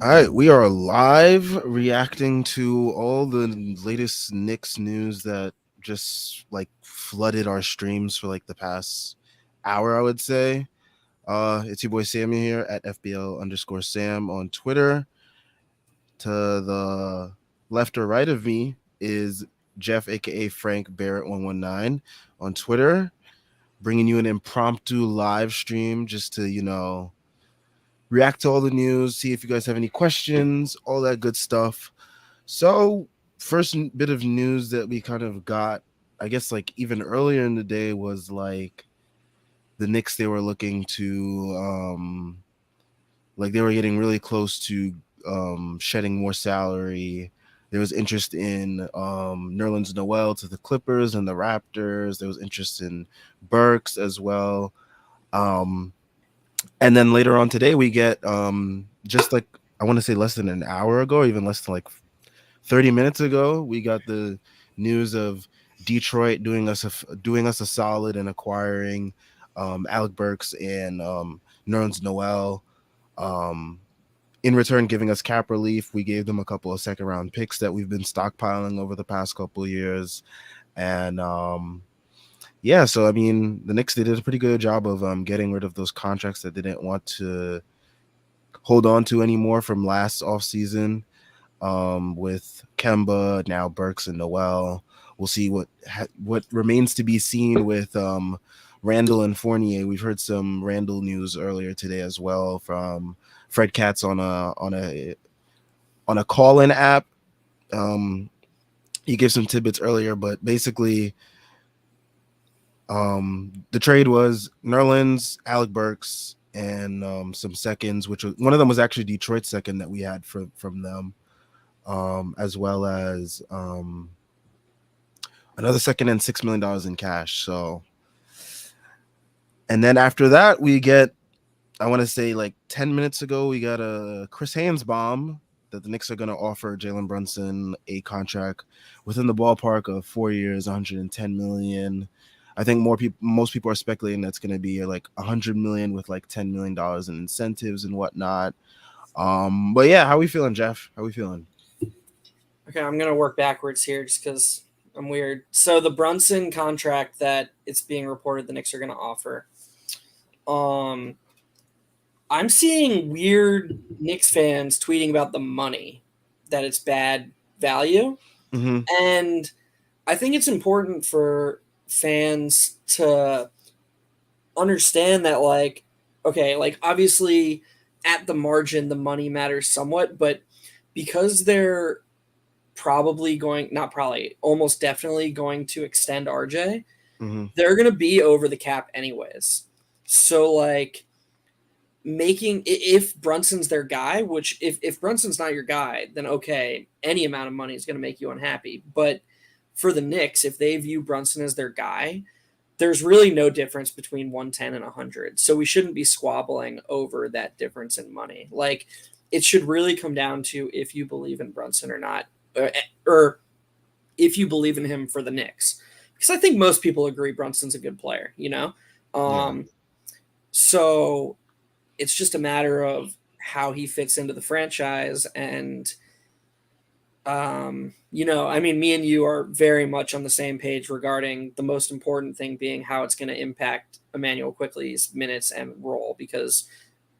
All right, we are live reacting to all the latest Knicks news that just like flooded our streams for like the past hour, I would say. It's your boy Sammy here at FBL_Sam on Twitter. To the left or right of me is Jeff, aka Frank Barrett 119 on Twitter, bringing you an impromptu live stream just to, react to all the news, see if you guys have any questions, all that good stuff. So, first bit of news that we kind of got, I guess, like even earlier in the day was like the Knicks, they were looking to, like they were getting really close to shedding more salary. There was interest in Nerlens Noel to the Clippers and the Raptors. There was interest in Burks as well. Um, and then later on today, we get just like I want to say less than an hour ago, or even less than like 30 minutes ago, we got the news of Detroit doing us a solid and acquiring Alec Burks and Nerlens Noel. Um, in return, giving us cap relief. We gave them a couple of second round picks that we've been stockpiling over the past couple of years. And yeah, so I mean, the Knicks, they did a pretty good job of getting rid of those contracts that they didn't want to hold on to anymore from last offseason. With Kemba, now Burks and Noel. We'll see what remains to be seen with Randall and Fournier. We've heard some Randall news earlier today as well from Fred Katz on a call-in app. He gave some tidbits earlier, but basically, the trade was Nerlens, Alec Burks, and some seconds, which was, one of them was actually Detroit's second that we had from them. As well as another second and $6 million in cash. So, and then after that, we get, I want to say like 10 minutes ago, we got a Chris Haynes bomb that the Knicks are going to offer Jalen Brunson a contract within the ballpark of 4 years, 110 million. I think most people are speculating that's going to be like 100 million with like $10 million in incentives and whatnot. But yeah, how we feeling, Jeff? How we feeling? Okay, I'm going to work backwards here just because I'm weird. So the Brunson contract that it's being reported the Knicks are going to offer, I'm seeing weird Knicks fans tweeting about the money, that it's bad value. Mm-hmm. And I think it's important for fans to understand that, like, okay, like obviously at the margin, the money matters somewhat, but because they're almost definitely going to extend RJ, they're going to be over the cap anyways. So, like, if Brunson's their guy, which if Brunson's not your guy, then okay, any amount of money is going to make you unhappy. But for the Knicks, if they view Brunson as their guy, there's really no difference between 110 and 100. So we shouldn't be squabbling over that difference in money. Like, it should really come down to if you believe in Brunson or not, or if you believe in him for the Knicks. Because I think most people agree Brunson's a good player, So it's just a matter of how he fits into the franchise. And, I mean, me and you are very much on the same page regarding the most important thing being how it's going to impact Emmanuel Quickley's minutes and role, because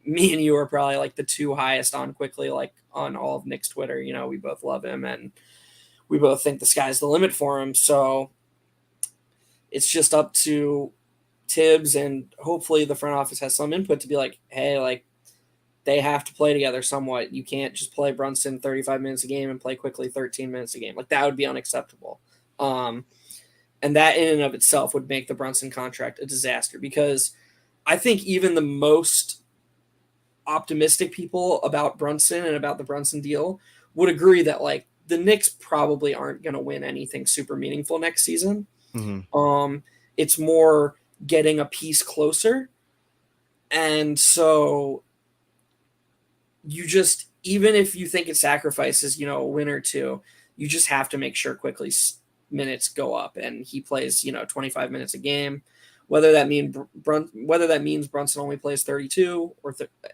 me and you are probably like the two highest on Quickley, like on all of Knicks Twitter. We both love him and we both think the sky's the limit for him. So it's just up to Tibbs, and hopefully the front office has some input to be like, hey, like, they have to play together somewhat. You can't just play Brunson 35 minutes a game and play Quickley 13 minutes a game. Like, that would be unacceptable. And that in and of itself would make the Brunson contract a disaster, because I think even the most optimistic people about Brunson and about the Brunson deal would agree that, like, the Knicks probably aren't going to win anything super meaningful next season. It's more getting a piece closer. And so you just, even if you think it sacrifices, a win or two, you just have to make sure Quickley's minutes go up and he plays, 25 minutes a game, whether that means Brunson only plays 32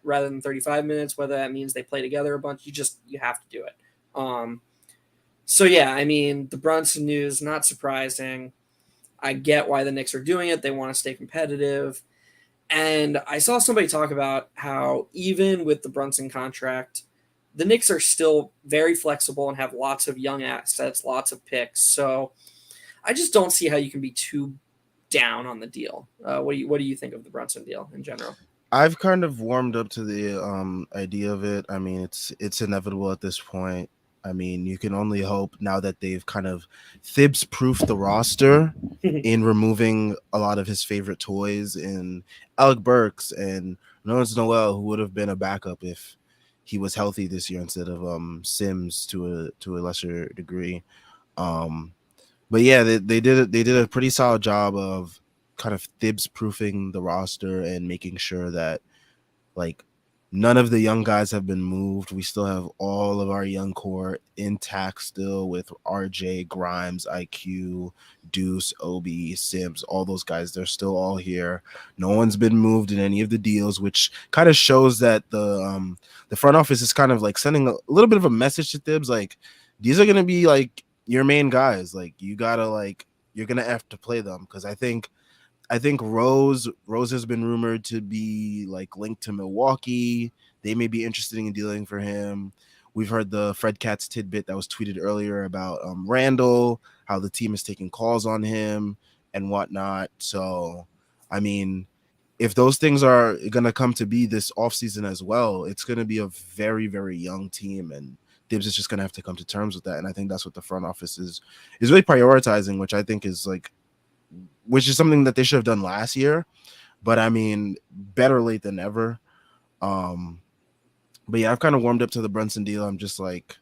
rather than 35 minutes, whether that means they play together a bunch, you have to do it. So yeah, I mean, the Brunson news, not surprising. I get why the Knicks are doing it. They want to stay competitive. And I saw somebody talk about how even with the Brunson contract, the Knicks are still very flexible and have lots of young assets, lots of picks. So I just don't see how you can be too down on the deal. What do you think of the Brunson deal in general? I've kind of warmed up to the idea of it. I mean, it's inevitable at this point. I mean, you can only hope now that they've kind of Thibs proofed the roster in removing a lot of his favorite toys in Alec Burks and Nerlens Noel, who would have been a backup if he was healthy this year instead of Sims to a lesser degree. Um, but yeah, they did a pretty solid job of kind of Thibs proofing the roster and making sure that like none of the young guys have been moved. We still have all of our young core intact still with RJ, Grimes, IQ, Deuce, Obi, Sims, all those guys. They're still all here. No one's been moved in any of the deals, which kind of shows that the front office is kind of like sending a little bit of a message to Thibs, like these are gonna be like your main guys. Like you gotta like you're gonna have to play them because I think Rose has been rumored to be like linked to Milwaukee. They may be interested in dealing for him. We've heard the Fred Katz tidbit that was tweeted earlier about Randall, how the team is taking calls on him and whatnot. So, I mean, if those things are going to come to be this offseason as well, it's going to be a very, very young team. And Dibs is just going to have to come to terms with that. And I think that's what the front office is really prioritizing, which I think is like, which is something that they should have done last year. But I mean, better late than never. Um, but yeah, I've kind of warmed up to the Brunson deal. I'm just like,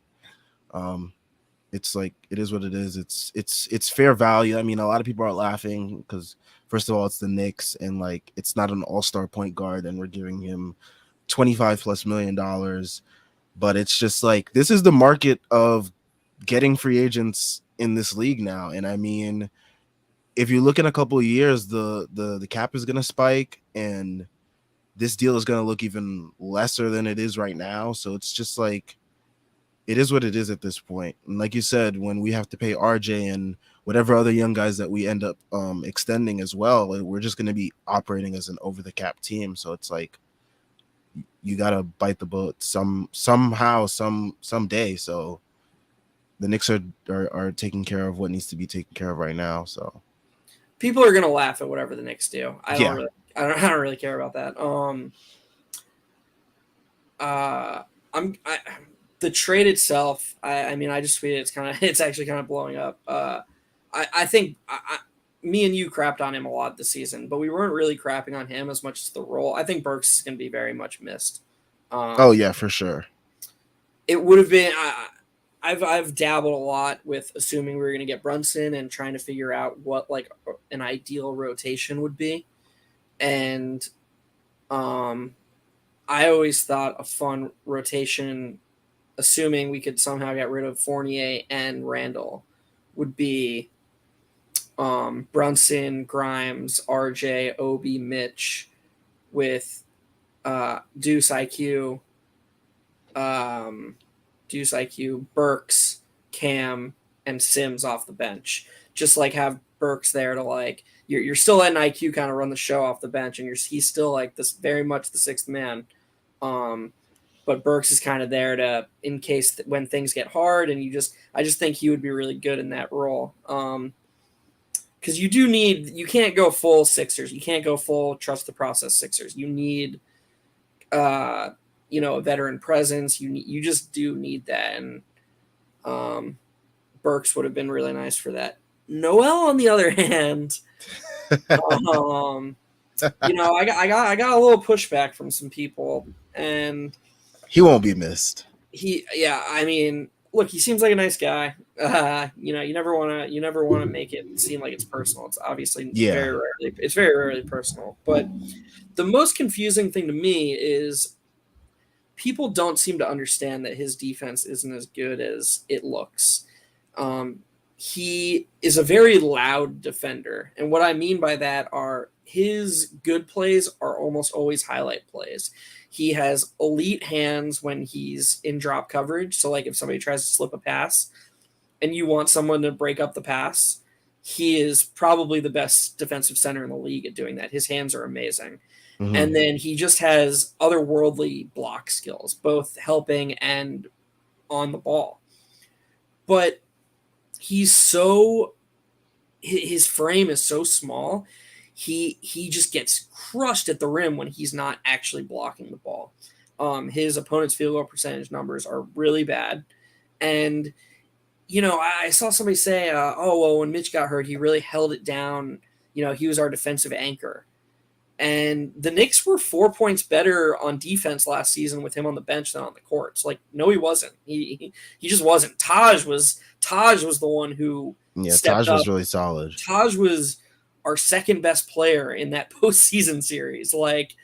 it's like it is what it is. It's fair value. I mean, a lot of people are laughing because first of all, it's the Knicks and like it's not an all-star point guard, and we're giving him $25+ million. But it's just like this is the market of getting free agents in this league now. And I mean, if you look in a couple of years, the cap is going to spike and this deal is going to look even lesser than it is right now. So it's just like, it is what it is at this point. And like you said, when we have to pay RJ and whatever other young guys that we end up extending as well, we're just going to be operating as an over the cap team. So it's like, you got to bite the bullet somehow, someday. So the Knicks are taking care of what needs to be taken care of right now. So People are gonna laugh at whatever the Knicks do. yeah. I don't really care about that. The trade itself. I mean, I just tweeted. It's actually kind of blowing up. I think me and you crapped on him a lot this season, but we weren't really crapping on him as much as the role. I think Burks is going to be very much missed. Oh yeah, for sure. It would have been. I've dabbled a lot with assuming we were going to get Brunson and trying to figure out what like an ideal rotation would be, and I always thought a fun rotation, assuming we could somehow get rid of Fournier and Randall, would be Brunson, Grimes, RJ, Obi, Mitch, with Deuce IQ, Burks, Cam, and Sims off the bench. Just like have Burks there to like you're still letting IQ kind of run the show off the bench, and he's still like this very much the sixth man. But Burks is kind of there to in case when things get hard, and I just think he would be really good in that role. Because you can't go full Sixers, you can't go full trust the process Sixers. You need a veteran presence. You just do need that, and Burks would have been really nice for that. Noel, on the other hand, I got a little pushback from some people, and He won't be missed. I mean, look, he seems like a nice guy. You never want to make it seem like it's personal. It's obviously Yeah. very rarely personal. But the most confusing thing to me is people don't seem to understand that his defense isn't as good as it looks. He is a very loud defender. And what I mean by that are his good plays are almost always highlight plays. He has elite hands when he's in drop coverage. So like if somebody tries to slip a pass and you want someone to break up the pass, he is probably the best defensive center in the league at doing that. His hands are amazing. Hmm. And then he just has otherworldly block skills, both helping and on the ball. But he's so his frame is so small. He just gets crushed at the rim when he's not actually blocking the ball. His opponent's field goal percentage numbers are really bad, and I saw somebody say, "Oh well, when Mitch got hurt, he really held it down. He was our defensive anchor." And the Knicks were 4 points better on defense last season with him on the bench than on the court. So, like, no, he wasn't. He just wasn't. Taj was the one who Yeah, stepped Taj up. was really solid. Taj was our second best player in that postseason series. Like,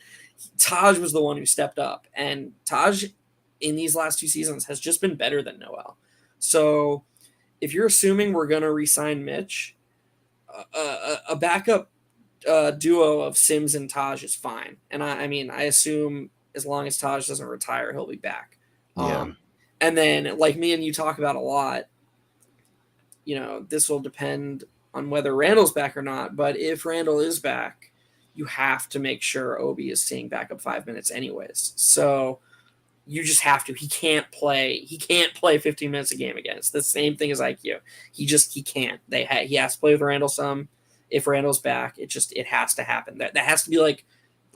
Taj was the one who stepped up, and Taj in these last 2 seasons has just been better than Noel. So, if you're assuming we're gonna re-sign Mitch, a backup duo of Sims and Taj is fine. And I mean, I assume as long as Taj doesn't retire, he'll be back. Yeah. And then, like me and you talk about a lot, this will depend on whether Randall's back or not. But if Randall is back, you have to make sure Obi is seeing backup 5 minutes anyways. So you just have to. He can't play. He can't play 15 minutes a game again. It's the same thing as IQ. He can't. He has to play with Randall some. If Randall's back, it has to happen. That has to be like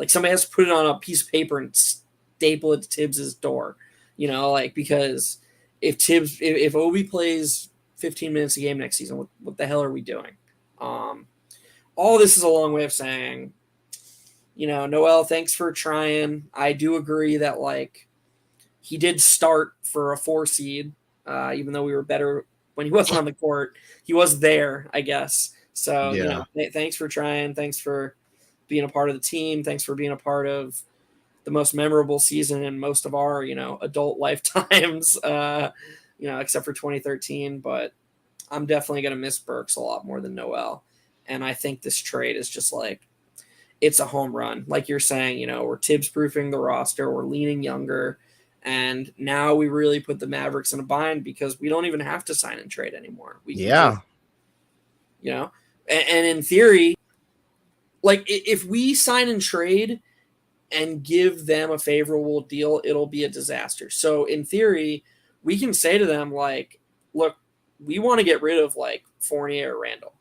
somebody has to put it on a piece of paper and staple it to Tibbs's door. Because if Obi plays 15 minutes a game next season, what the hell are we doing? All this is a long way of saying, Noel, thanks for trying. I do agree that he did start for a 4 seed, even though we were better when he wasn't on the court. He was there, I guess. So, Yeah. Thanks for trying. Thanks for being a part of the team. Thanks for being a part of the most memorable season in most of our, adult lifetimes, except for 2013. But I'm definitely going to miss Burks a lot more than Noel. And I think this trade is just it's a home run. Like you're saying, we're Tibbs proofing the roster. We're leaning younger. And now we really put the Mavericks in a bind because we don't even have to sign and trade anymore. We can Yeah. just, and in theory, if we sign and trade and give them a favorable deal, it'll be a disaster. So in theory, we can say to them, look, we want to get rid of Fournier or Randall,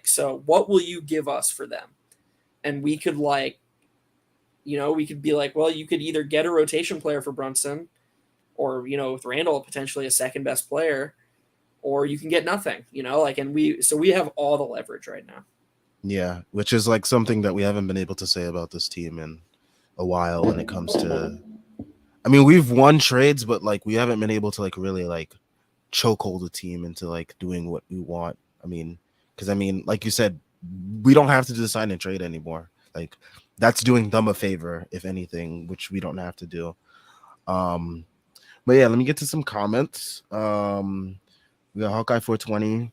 so what will you give us for them? And we could we could be well, you could either get a rotation player for Brunson or, with Randall, potentially a second best player, or you can get nothing, and we have all the leverage right now. Yeah, which is something that we haven't been able to say about this team in a while when it comes to. I mean, we've won trades, but we haven't been able to really chokehold the team into doing what we want. I mean, because like you said, we don't have to do the sign and trade anymore. That's doing them a favor, if anything, which we don't have to do. But yeah, let me get to some comments. We got Hawkeye 420.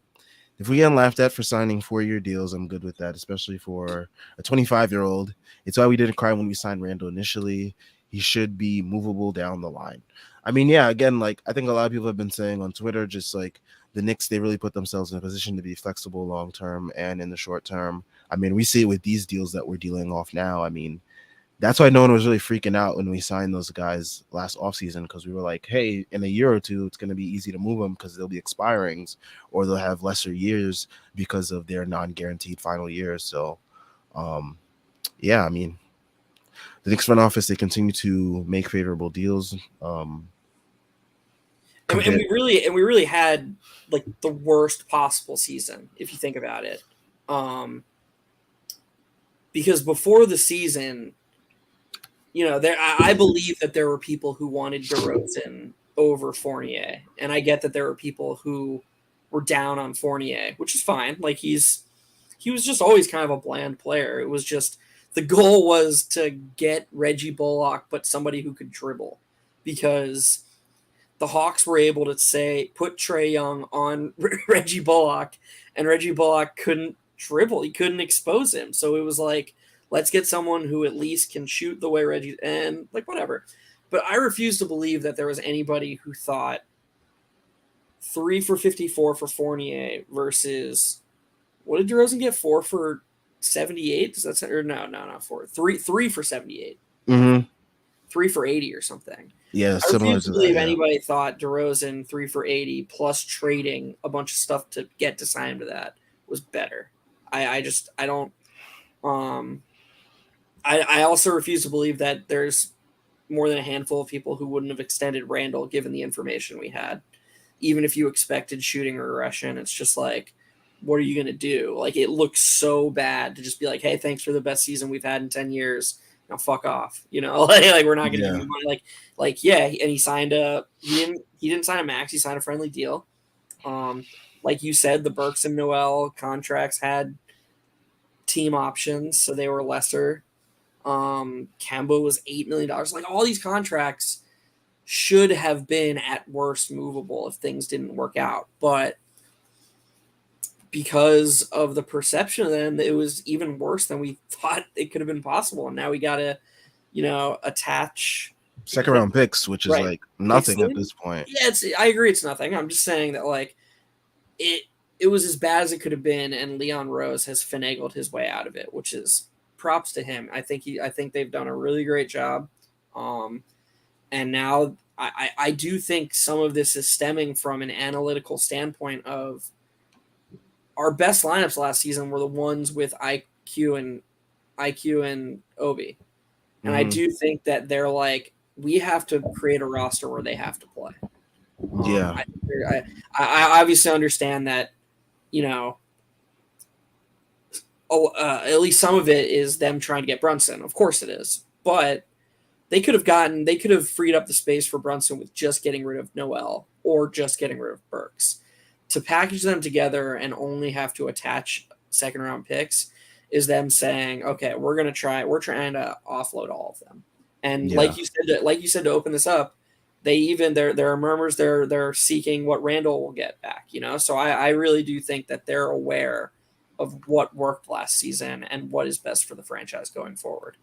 If we get laughed at for signing 4-year deals, I'm good with that, especially for a 25-year-old. It's why we didn't cry when we signed Randall initially. He should be movable down the line. I mean, yeah, again, I think a lot of people have been saying on Twitter, just the Knicks, they really put themselves in a position to be flexible long term and in the short term. I mean, we see it with these deals that we're dealing off now. I mean, that's why no one was really freaking out when we signed those guys last offseason, because we were like, hey, in a year or two, it's going to be easy to move them because they'll be expirings or they'll have lesser years because of their non-guaranteed final years. So, yeah, I mean, the Knicks front office, they continue to make favorable deals. And we really had the worst possible season, if you think about it. Because before the season, I believe that there were people who wanted DeRozan over Fournier, and I get that there were people who were down on Fournier, which is fine. He was just always kind of a bland player. It was just the goal was to get Reggie Bullock, but somebody who could dribble, because the Hawks were able to put Trae Young on Reggie Bullock, and Reggie Bullock couldn't dribble. He couldn't expose him. So it was Let's get someone who at least can shoot the way Reggie and like whatever. But I refuse to believe that there was anybody who thought 3 for 54 for Fournier versus what did DeRozan get? 4 for 78? Does that or no, not four. Three for 78. Mm-hmm. 3 for 80 or something. Yeah, I similar refuse to to that. believe Yeah. anybody thought DeRozan 3 for 80 plus trading a bunch of stuff to get to sign him to that was better. I don't I also refuse to believe that there's more than a handful of people who wouldn't have extended Randall given the information we had. Even if you expected shooting regression, it's just like, what are you going to do? Like, it looks so bad to just be like, hey, thanks for the best season we've had in 10 years. Now fuck off. Like we're not going to give Yeah. you money. Yeah. And he signed he didn't sign a max. He signed a friendly deal. Like you said, the Burks and Noel contracts had team options, so they were lesser. Kemba was $8 million. Like all these contracts should have been at worst movable if things didn't work out, but because of the perception of them, it was even worse than we thought it could have been possible. And now we got to, attach Second round picks, which is right. like nothing at this point. Yeah, I agree, it's nothing. I'm just saying that like it was as bad as it could have been, and Leon Rose has finagled his way out of it, which is props to him. I think they've done a really great job. And now I do think some of this is stemming from an analytical standpoint of our best lineups last season were the ones with IQ and Obi. And I do think that they're like, we have to create a roster where they have to play. Yeah. I obviously understand that, at least some of it is them trying to get Brunson. Of course it is. But they could have freed up the space for Brunson with just getting rid of Noel or just getting rid of Burks. To package them together and only have to attach second round picks is them saying, okay, we're trying to offload all of them. And Yeah. like you said to open this up, there are murmurs they're seeking what Randall will get back, So I really do think that they're aware of what worked last season and what is best for the franchise going forward.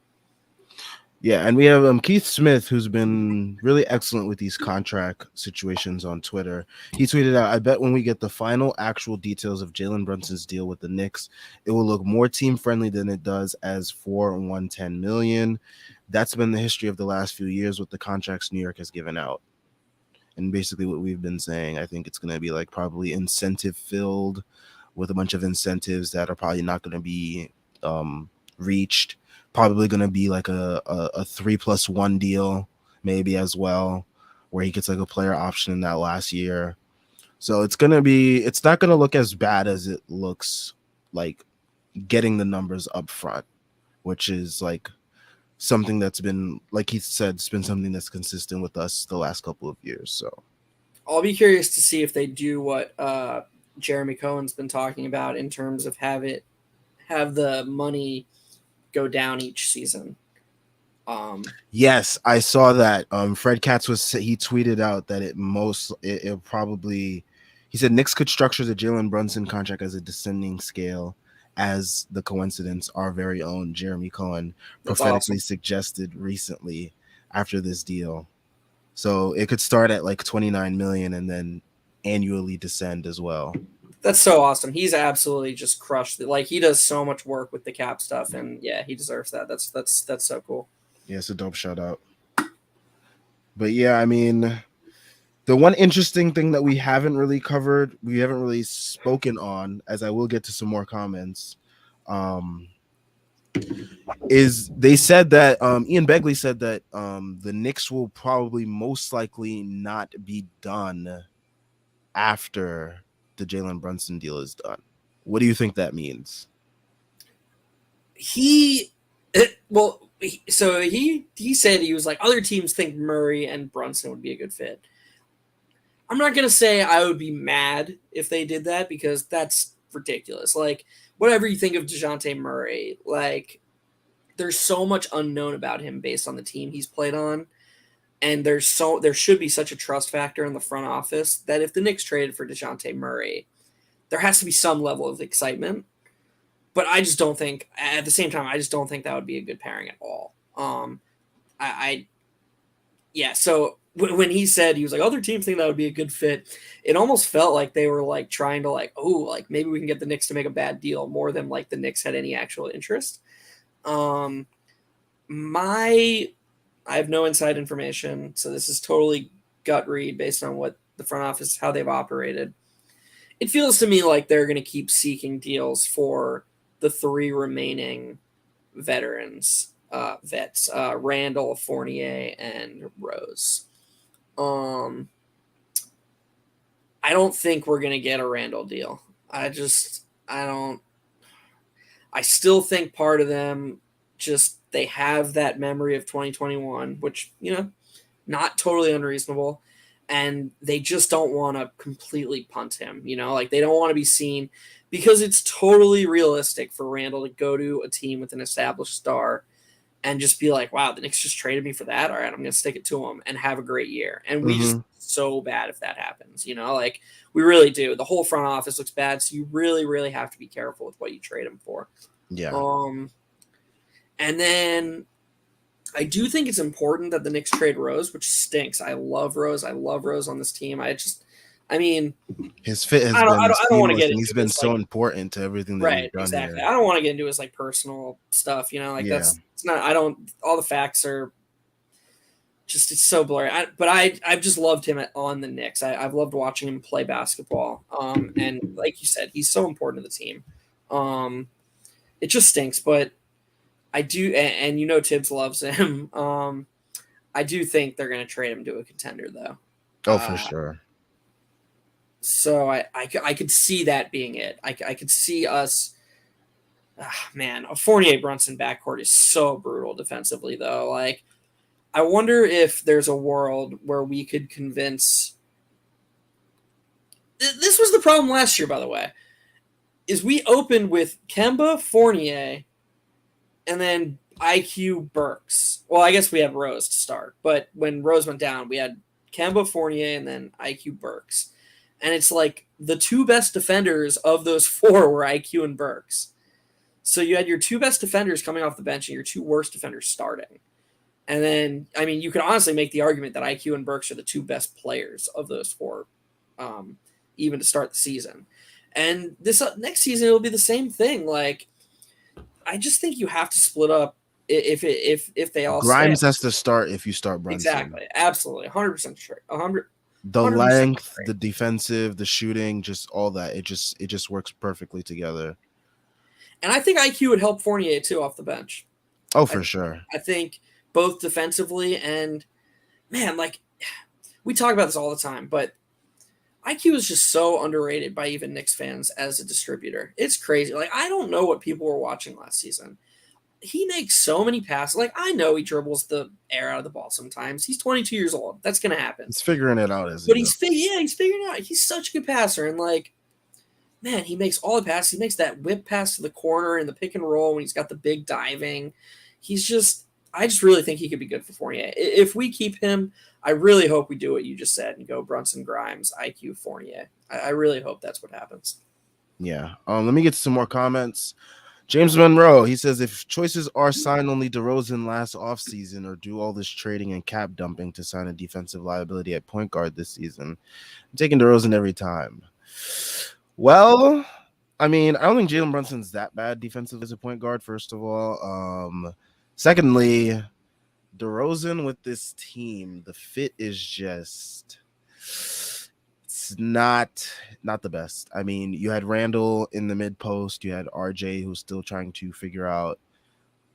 Yeah, and we have Keith Smith, who's been really excellent with these contract situations on Twitter. He tweeted out, I bet when we get the final actual details of Jalen Brunson's deal with the Knicks, it will look more team-friendly than it does as 4 and 110 million. That's been the history of the last few years with the contracts New York has given out. And basically what we've been saying, I think it's going to be like probably incentive-filled with a bunch of incentives that are probably not going to be reached. Probably going to be like a 3+1 deal maybe as well, where he gets like a player option in that last year. So it's not going to look as bad as it looks like getting the numbers up front, which is like something that's been, like he said, it's been something that's consistent with us the last couple of years. So I'll be curious to see if they do what Jeremy Cohen's been talking about in terms of have the money go down each season. Yes, I saw that. Fred Katz he tweeted out that it probably, he said Knicks could structure the Jalen Brunson contract as a descending scale, as the coincidence our very own Jeremy Cohen prophetically suggested recently after this deal. So it could start at like 29 million and then annually descend as well. That's so awesome. He's absolutely just crushed it. Like he does so much work with the cap stuff, and yeah, he deserves that. That's so cool. Yeah, it's a dope shout out. But yeah, I mean, the one interesting thing that we haven't really covered, we haven't really spoken on, as I will get to some more comments, is they said that Ian Begley said that the Knicks will probably most likely not be done after the Jalen Brunson deal is done. What do you think that means? He said he was like, other teams think Murray and Brunson would be a good fit. I'm not going to say I would be mad if they did that because that's ridiculous. Like, whatever you think of DeJounte Murray, like, there's so much unknown about him based on the team he's played on. And there should be such a trust factor in the front office that if the Knicks traded for DeJounte Murray, there has to be some level of excitement. but I just don't think at the same time I just don't think that would be a good pairing at all. I yeah. So when he said he was like other teams think that would be a good fit, it almost felt like they were like trying to like like maybe we can get the Knicks to make a bad deal more than like the Knicks had any actual interest. Um, my I have no inside information, so this is totally gut read based on what the front office how they've operated. It feels to me like they're going to keep seeking deals for the three remaining vets, Randall, Fournier, and Rose. Um, I don't think we're gonna get a Randall deal. I don't. I still think part of them just they have that memory of 2021, which not totally unreasonable, and they just don't want to completely punt him. Like they don't want to be seen because it's totally realistic for Randall to go to a team with an established star and just be like, wow, the Knicks just traded me for that. All right, I'm going to stick it to them and have a great year. And we just Mm-hmm. so bad if that happens, like we really do. The whole front office looks bad, so you really, really have to be careful with what you trade him for. Yeah. Um, and then I do think it's important that the Knicks trade Rose, which stinks. I love Rose. I love Rose on this team. I mean, His fit has I been don't want to seamless, get and he's into been his like so important to everything that right, we've done exactly. here. I don't want to get into his like personal stuff. Like Yeah. that's it's not. I don't. All the facts are just it's so blurry. But I've just loved him on the Knicks. I've loved watching him play basketball. And like you said, he's so important to the team. Um, it just stinks, but I do, and Tibbs loves him. I do think they're going to trade him to a contender, though. Oh, for Uh, sure. so I could see that being it. I could see us. Man, a Fournier Brunson backcourt is so brutal defensively, though. Like, I wonder if there's a world where we could convince. This was the problem last year, by the way. Is we opened with Kemba, Fournier, and then IQ Burks. Well, I guess we had Rose to start, but when Rose went down, we had Kemba, Fournier, and then IQ Burks. And it's like the two best defenders of those four were IQ and Burks. So you had your two best defenders coming off the bench and your two worst defenders starting. And then, I mean, you could honestly make the argument that IQ and Burks are the two best players of those four, even to start the season. And this next season, it'll be the same thing. Like, I just think you have to split up if they all stay. Grimes has to start if you start Brunson. Exactly, absolutely, 100% sure, 100% The length, right. the defensive, the shooting, just all that. It just works perfectly together. And I think IQ would help Fournier too off the bench. Oh, I, for sure. I think both defensively and man, like we talk about this all the time, but IQ is just so underrated by even Knicks fans as a distributor. It's crazy. Like I don't know what people were watching last season. He makes so many passes. Like I know he dribbles the air out of the ball sometimes. He's 22 years old. That's gonna happen. He's figuring it out as he But goes. he's figuring it out. He's such a good passer, and like man, he makes all the passes. He makes that whip pass to the corner and the pick and roll when he's got the big diving. I just really think he could be good for Fournier. If we keep him, I really hope we do what you just said and go Brunson, Grimes, IQ, Fournier. I really hope that's what happens. Yeah. Let me get to some more comments. James Monroe, he says, if choices are sign only DeRozan last offseason or do all this trading and cap dumping to sign a defensive liability at point guard this season, I'm taking DeRozan every time. Well, I mean, I don't think Jalen Brunson's that bad defensively as a point guard, first of all. Secondly, DeRozan with this team, the fit is just it's not the best. I mean, you had Randall in the mid post, you had RJ who's still trying to figure out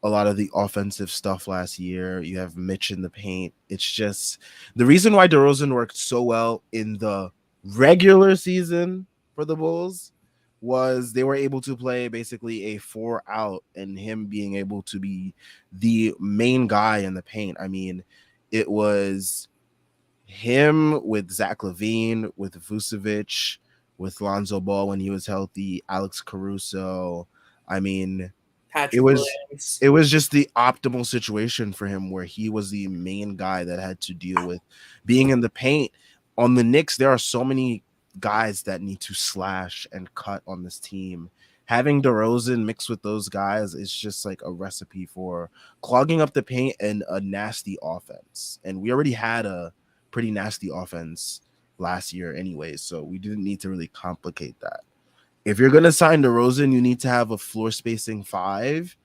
a lot of the offensive stuff last year. You have Mitch in the paint. It's just the reason why DeRozan worked so well in the regular season for the Bulls was they were able to play basically a 4 out and him being able to be the main guy in the paint. I mean, it was him with Zach LaVine, with Vucevic, with Lonzo Ball when he was healthy, Alex Caruso. I mean, it Patrick was Williams. it was just the optimal situation for him where he was the main guy that had to deal with being in the paint. On the Knicks, there are so many guys that need to slash and cut on this team. having DeRozan mixed with those guys is just like a recipe for clogging up the paint and a nasty offense. And we already had a pretty nasty offense last year anyway, so we didn't need to really complicate that. If you're gonna sign DeRozan, you need to have a floor spacing five.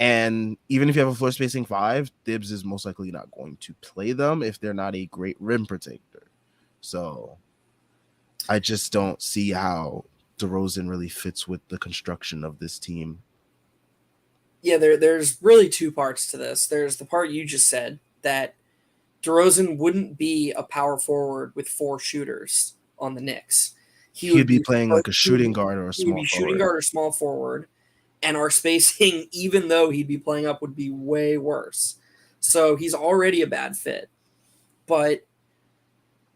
And even if you have a floor spacing five, Thibs is most likely not going to play them if they're not a great rim protector. So I just don't see how DeRozan really fits with the construction of this team. Yeah, there's really two parts to this. There's the part you just said that DeRozan wouldn't be a power forward with four shooters on the Knicks. He He'd would be be playing like a shooting guard or a he would small be shooting forward. guard or small forward, and our spacing, even though he'd be playing up, would be way worse. So he's already a bad fit. But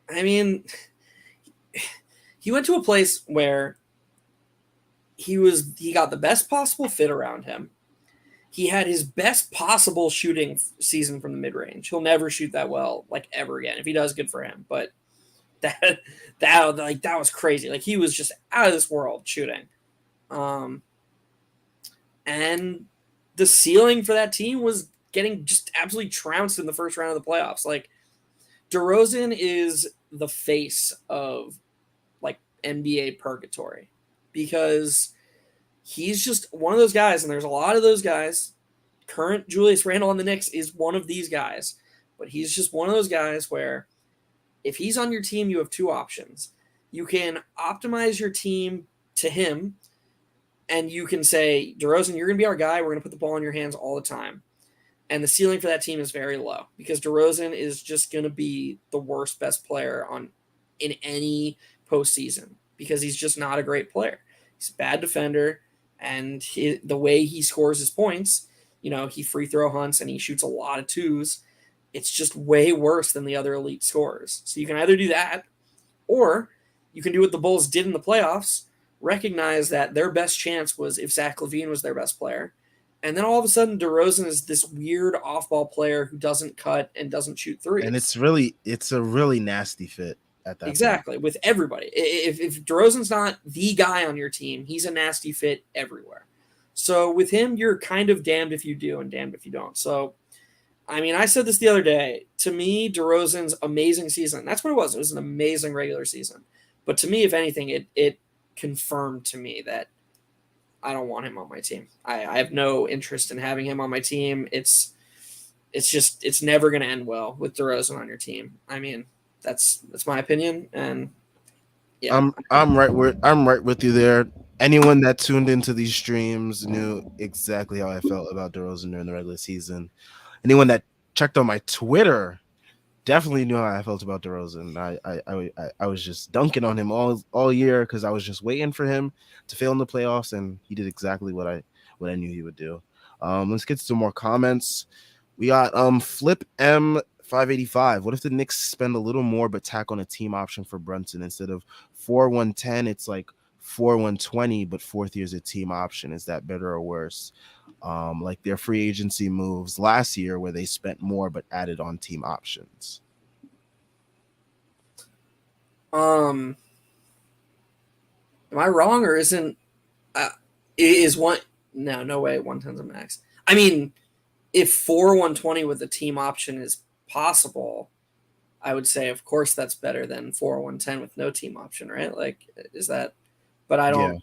I mean, he went to a place where he got the best possible fit around him. He had his best possible shooting season from the mid range. He'll never shoot that well like ever again. If he does, good for him. But that that was crazy. Like he was just out of this world shooting. And the ceiling for that team was getting just absolutely trounced in the first round of the playoffs. Like DeRozan is the face of like NBA purgatory because he's just one of those guys, and there's a lot of those guys. Current Julius Randle on the Knicks is one of these guys, but he's just one of those guys where if he's on your team, you have two options. You can optimize your team to him, and you can say, DeRozan, you're going to be our guy. We're going to put the ball in your hands all the time. And the ceiling for that team is very low because DeRozan is just going to be the worst best player in any postseason because he's just not a great player. He's a bad defender, and the way he scores his points, he free throw hunts and he shoots a lot of twos. It's just way worse than the other elite scorers. So you can either do that, or you can do what the Bulls did in the playoffs, recognize that their best chance was if Zach LaVine was their best player. And then all of a sudden, DeRozan is this weird off-ball player who doesn't cut and doesn't shoot threes. And it's a really nasty fit at that exactly point. With everybody. If DeRozan's not the guy on your team, he's a nasty fit everywhere. So with him, you're kind of damned if you do and damned if you don't. So, I mean, I said this the other day. To me, DeRozan's amazing season, that's what it was. It was an amazing regular season. But to me, if anything, it confirmed to me that I don't want him on my team. I have no interest in having him on my team. It's never going to end well with DeRozan on your team. I mean, that's my opinion, and yeah, I'm right with you there. Anyone that tuned into these streams knew exactly how I felt about DeRozan during the regular season. Anyone that checked on my Twitter definitely knew how I felt about DeRozan. I was just dunking on him all year because I was just waiting for him to fail in the playoffs, and he did exactly what I knew he would do. Let's get to some more comments. We got Flip M585. What if the Knicks spend a little more but tack on a team option for Brunson instead of 4-1-10? It's like 4-1-20, but fourth year's a team option. Is that better or worse? Like their free agency moves last year where they spent more but added on team options. Am I wrong or isn't is one no way 110's a max. I mean, if 4-1-20 with a team option is possible, I would say of course that's better than 4-1-10 with no team option, right? Like, is that? But I don't. Yeah.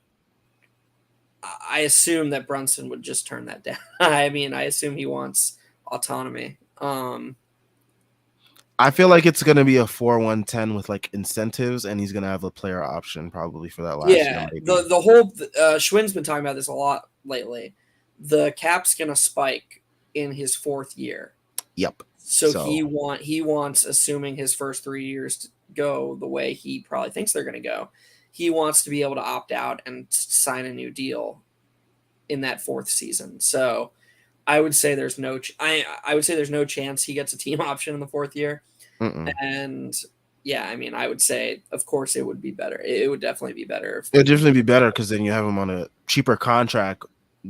I assume that Brunson would just turn that down. I mean, I assume he wants autonomy. I feel like it's gonna be a 4-1-10 with like incentives, and he's gonna have a player option probably for that last year. Maybe. The whole Schwinn's been talking about this a lot lately. The cap's gonna spike in his fourth year. Yep. So he wants, assuming his first 3 years to go the way he probably thinks they're gonna go, he wants to be able to opt out and sign a new deal in that fourth season. So I would say there's no I would say there's no chance he gets a team option in the fourth year. Mm-mm. And yeah, I mean, I would say of course it would be better. It would definitely be better. It would definitely be better because then you have him on a cheaper contract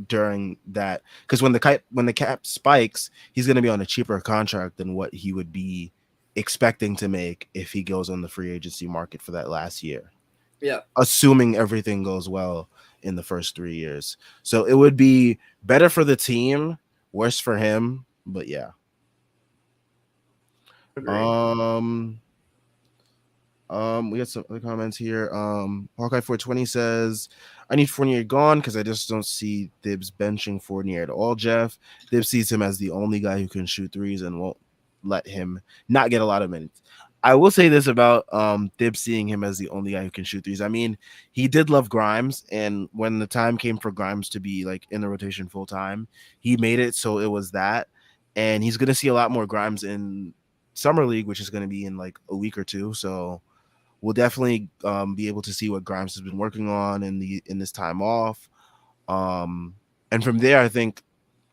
during that. Because when the cap spikes, he's going to be on a cheaper contract than what he would be expecting to make if he goes on the free agency market for that last year. Yeah, assuming everything goes well in the first 3 years. So it would be better for the team, worse for him. But yeah. Agree. Um, we got some other comments here. Hawkeye 420 says, I need Fournier gone because I just don't see Thibs benching Fournier at all, Jeff. Thibs sees him as the only guy who can shoot threes and won't let him not get a lot of minutes. I will say this about Thibs seeing him as the only guy who can shoot threes. I mean, he did love Grimes, and when the time came for Grimes to be like in the rotation full time, he made it so it was that. And he's gonna see a lot more Grimes in summer league, which is gonna be in like a week or two. So we'll definitely be able to see what Grimes has been working on in this time off. And from there, I think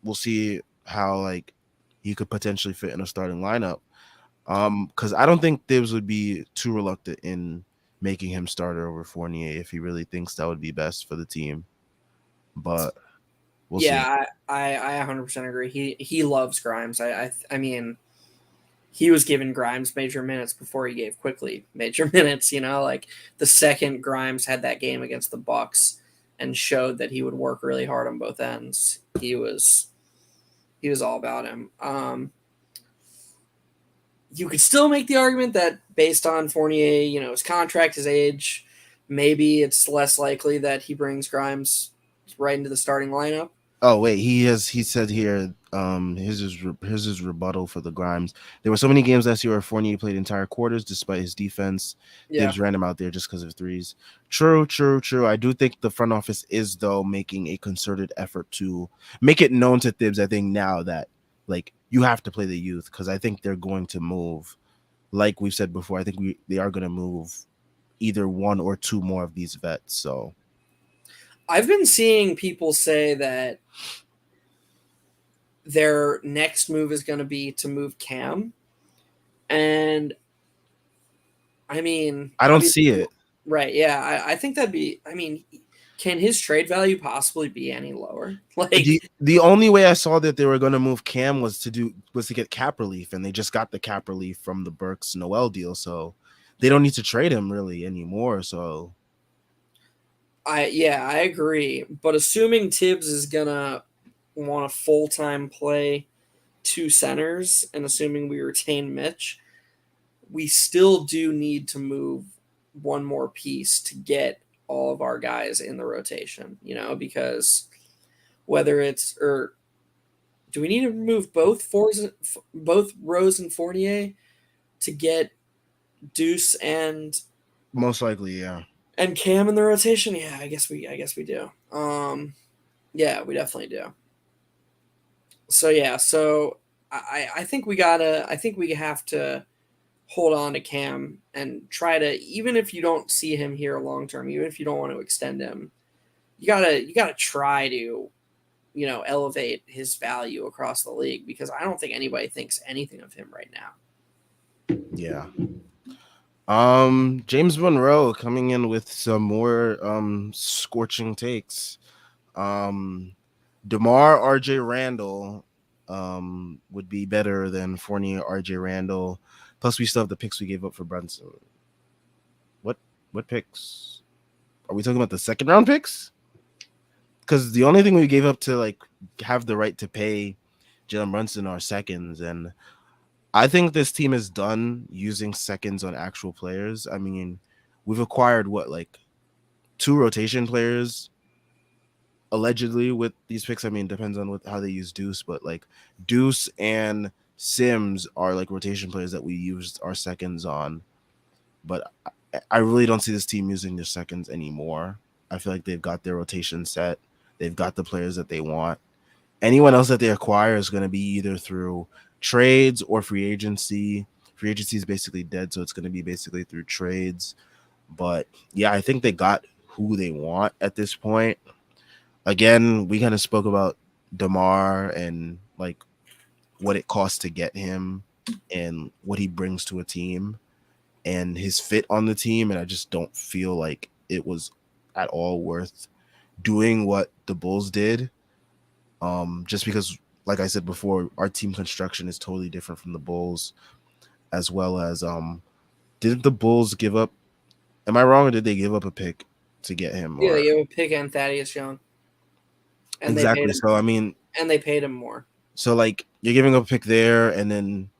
we'll see how like he could potentially fit in a starting lineup. Because I don't think Thibs would be too reluctant in making him starter over Fournier if he really thinks that would be best for the team. But we'll see. Yeah, I 100% agree. He loves Grimes. I mean, he was giving Grimes major minutes before he gave Quickly major minutes. You know, like the second Grimes had that game against the Bucks and showed that he would work really hard on both ends. He was all about him. You could still make the argument that based on Fournier, his contract, his age, maybe it's less likely that he brings Grimes right into the starting lineup. Oh wait, he said here his rebuttal for the Grimes. There were so many games last year where Fournier played entire quarters despite his defense. Yeah, Thibs ran him out there just because of threes. True, true, true. I do think the front office is though making a concerted effort to make it known to Thibs. I think now that like you have to play the youth because I think they're going to move. Like we've said before, I think they are going to move either one or two more of these vets. So I've been seeing people say that their next move is going to be to move Cam, and I mean, I don't see obviously, it. right? Yeah, I think that'd be. I mean, can his trade value possibly be any lower? the Like, the only way I saw that they were going to move Cam was to get cap relief, and they just got the cap relief from the Burks Noel deal, so they don't need to trade him really anymore. So I agree, but assuming Tibbs is gonna want to full time play two centers, and assuming we retain Mitch, we still do need to move one more piece to get all of our guys in the rotation. Because whether it's or do we need to move both Rose and Fournier to get Deuce most likely, yeah. and Cam in the rotation? Yeah, I guess we do. Yeah, we definitely do. So yeah, so I think we have to hold on to Cam and try to, even if you don't see him here long term, even if you don't want to extend him, you gotta try to elevate his value across the league, because I don't think anybody thinks anything of him right now. Yeah. James Monroe coming in with some more scorching takes. Um DeMar RJ Randall would be better than Fournier RJ Randall. Plus we still have the picks we gave up for Brunson. What what picks? Are we talking about the second round picks? Because the only thing we gave up to like have the right to pay Jalen Brunson are seconds, and I think this team is done using seconds on actual players. I mean, we've acquired what like two rotation players allegedly with these picks. I mean, depends on how they use Deuce, but like Deuce and Sims are like rotation players that we used our seconds on. But I really don't see this team using their seconds anymore. I feel like they've got their rotation set. They've got the players that they want. Anyone else that they acquire is going to be either through trades or free agency. Free agency is basically dead, so it's going to be basically through trades. But yeah, I think they got who they want at this point. Again, we kind of spoke about DeMar and like what it costs to get him and what he brings to a team and his fit on the team. And I just don't feel like it was at all worth doing what the Bulls did. Just because, like I said before, our team construction is totally different from the Bulls, as well as didn't the Bulls give up? Am I wrong, or did they give up a pick to get him. Yeah, Or they gave a pick and Thaddeus Young, and they paid exactly. him. So I mean, And they paid him more. so like you're giving up a pick there, and then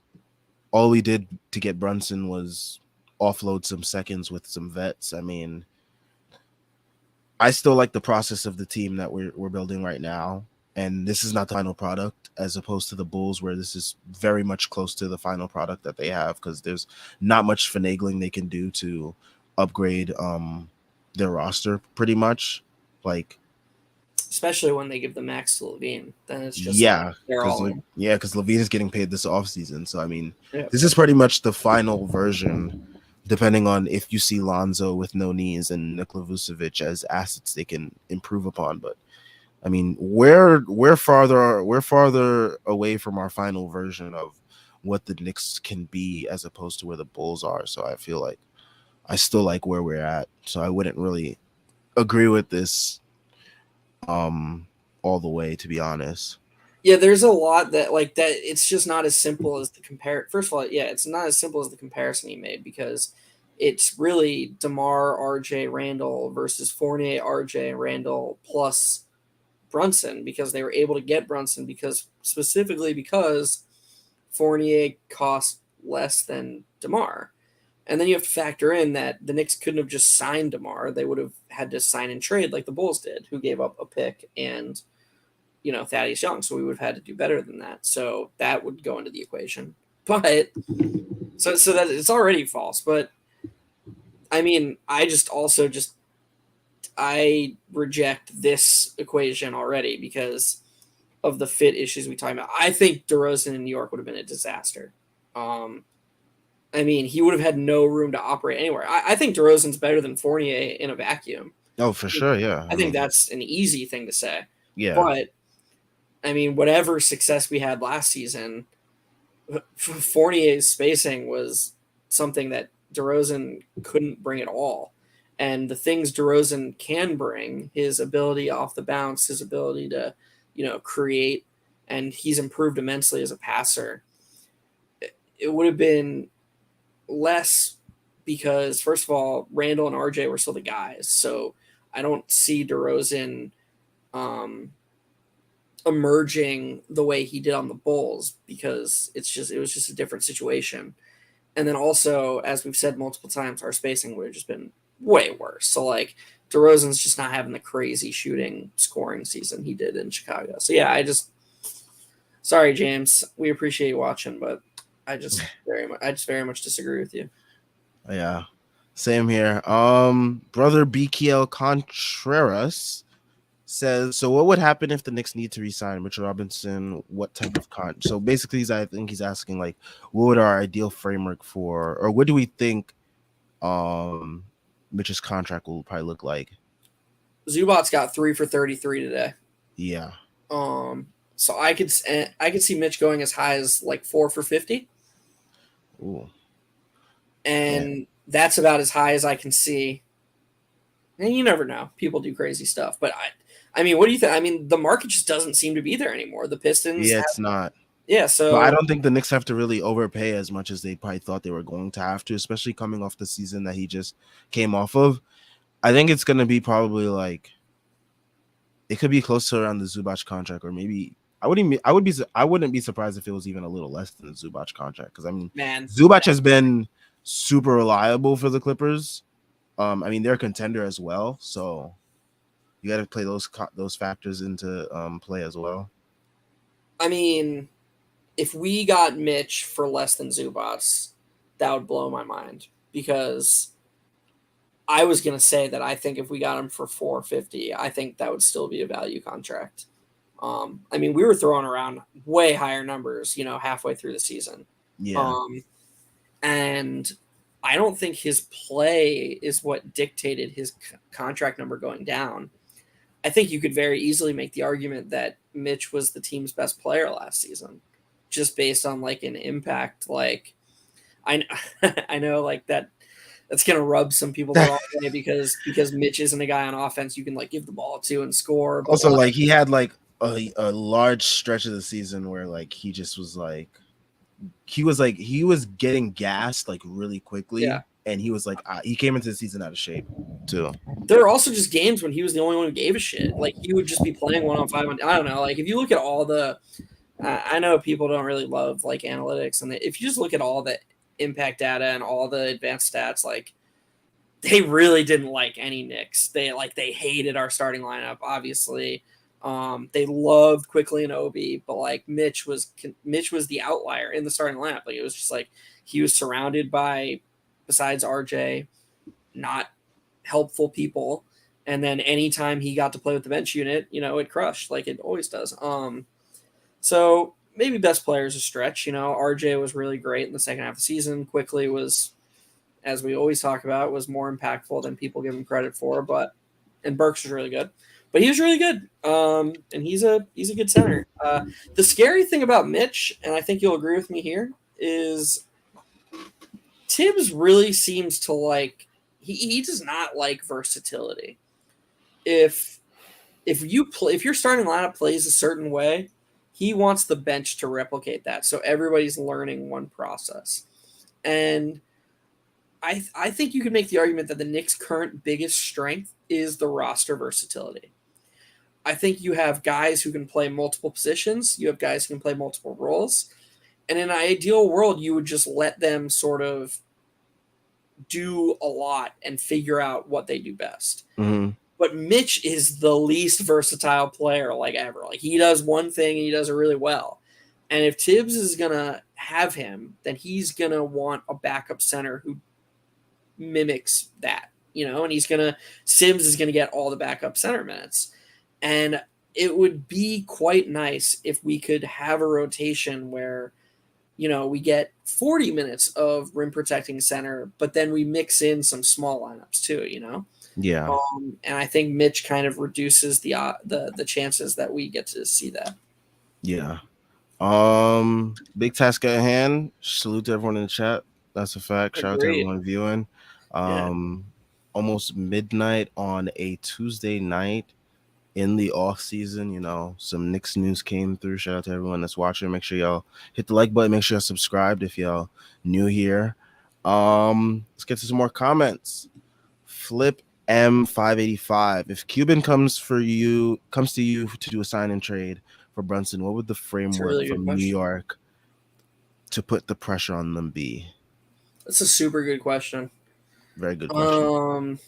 all we did to get Brunson was offload some seconds with some vets. I mean, I still like the process of the team that we're building right now. And this is not the final product, as opposed to the Bulls, where this is very much close to the final product that they have, because there's not much finagling they can do to upgrade their roster pretty much. Like, Especially when they give the max to Levine. Then it's just like yeah, they're all in. because Levine is getting paid this offseason. So I mean, Yeah. this is pretty much the final version, depending on if you see Lonzo with no knees and Nikola Vucevic as assets they can improve upon. But I mean, we're farther away from our final version of what the Knicks can be, as opposed to where the Bulls are. So I feel like I still like where we're at. So I wouldn't really agree with this all the way, to be honest. Yeah, there's a lot that like that. It's just not as simple as the compare. First of all, yeah, it's not as simple as the comparison he made because it's really DeMar, RJ, Randall versus Fournier, RJ, Randall plus Brunson because they were able to get Brunson because specifically because Fournier cost less than DeMar. And then you have to factor in that the Knicks couldn't have just signed DeMar. They would have had to sign and trade like the Bulls did, who gave up a pick and Thaddeus Young. So we would have had to do better than that. So that would go into the equation. But so that it's already false. But I mean, I reject this equation already because of the fit issues we talked about. I think DeRozan in New York would have been a disaster. I mean, he would have had no room to operate anywhere. I think DeRozan's better than Fournier in a vacuum. Oh, for sure, yeah. I think that's an easy thing to say. Yeah, But I mean, whatever success we had last season, Fournier's spacing was something that DeRozan couldn't bring at all. And the things DeRozan can bring, his ability off the bounce, his ability to, create, and he's improved immensely as a passer. It would have been less because, first of all, Randall and RJ were still the guys. So I don't see DeRozan emerging the way he did on the Bulls because it was just a different situation. And then also, as we've said multiple times, our spacing would have just been way worse. So like DeRozan's just not having the crazy shooting scoring season he did in Chicago. So yeah, sorry, James. We appreciate you watching, but I just very much disagree with you. yeah. Same here. Brother BKL Contreras says, so what would happen if the Knicks need to resign Mitchell Robinson? What type of so basically I think he's asking like, what would our ideal framework for, or what do we think Mitch's contract will probably look like? Zubac's got 3 for 33 today. Yeah. So I could see Mitch going as high as like 4 for 50. Ooh. And that's about as high as I can see. And you never know. People do crazy stuff. But I mean, what do you think? I mean, the market just doesn't seem to be there anymore. The Pistons. Yeah, it's not. Yeah, so but I don't think the Knicks have to really overpay as much as they probably thought they were going to have to, especially coming off the season that he just came off of. I think it's going to be probably like, it could be close to around the Zubac contract, or maybe I wouldn't be surprised if it was even a little less than the Zubac contract, because I mean, Zubac has been super reliable for the Clippers. I mean, they're a contender as well, so you got to play those factors into play as well. I mean, if we got Mitch for less than Zubac, that would blow my mind, because I was going to say that I think if we got him for $450, I think that would still be a value contract. I mean, we were throwing around way higher numbers, halfway through the season. Yeah. And I don't think his play is what dictated his contract number going down. I think you could very easily make the argument that Mitch was the team's best player last season, just based on like an impact. Like I know like that's gonna rub some people the wrong way because Mitch isn't a guy on offense you can like give the ball to and score. But also, like he had like a large stretch of the season where like he just was like he was getting gassed like really quickly. Yeah. and he was like, he came into the season out of shape too. There are also just games when he was the only one who gave a shit. Like he would just be playing 1-on-5. I don't know. Like if you look at all the, I know people don't really love like analytics, and if you just look at all the impact data and all the advanced stats, like they really didn't like any Knicks. They hated our starting lineup. Obviously, they loved Quickly and Obi, but like Mitch was the outlier in the starting lineup. Like it was just like he was surrounded by, besides RJ, not helpful people. And then anytime he got to play with the bench unit, it crushed like it always does. So maybe best player is a stretch. RJ was really great in the second half of the season. Quickly was, as we always talk about, was more impactful than people give him credit for. And Burks was really good. But he was really good. And he's a good center. The scary thing about Mitch, and I think you'll agree with me here, is Tibbs really seems to like, he does not like versatility. If your starting lineup plays a certain way, he wants the bench to replicate that. So everybody's learning one process. And I think you could make the argument that the Knicks' current biggest strength is the roster versatility. I think you have guys who can play multiple positions. You have guys who can play multiple roles. And in an ideal world, you would just let them sort of do a lot and figure out what they do best. Mm-hmm. But Mitch is the least versatile player like ever. Like he does one thing and he does it really well. And if Tibbs is going to have him, then he's going to want a backup center who mimics that, and Sims is going to get all the backup center minutes. And it would be quite nice if we could have a rotation where, we get 40 minutes of rim protecting center, but then we mix in some small lineups too, Yeah. And I think Mitch kind of reduces the chances that we get to see that. Yeah. Big task at hand. Salute to everyone in the chat. That's a fact. Shout out to everyone viewing. Almost midnight on a Tuesday night in the off season. Some Knicks news came through. Shout out to everyone that's watching. Make sure y'all hit the like button. Make sure y'all subscribed if y'all new here. Let's get to some more comments. Flip M585. If Cuban comes to you to do a sign and trade for Brunson, what would the framework from New York to put the pressure on them be? That's a super good question. Very good question.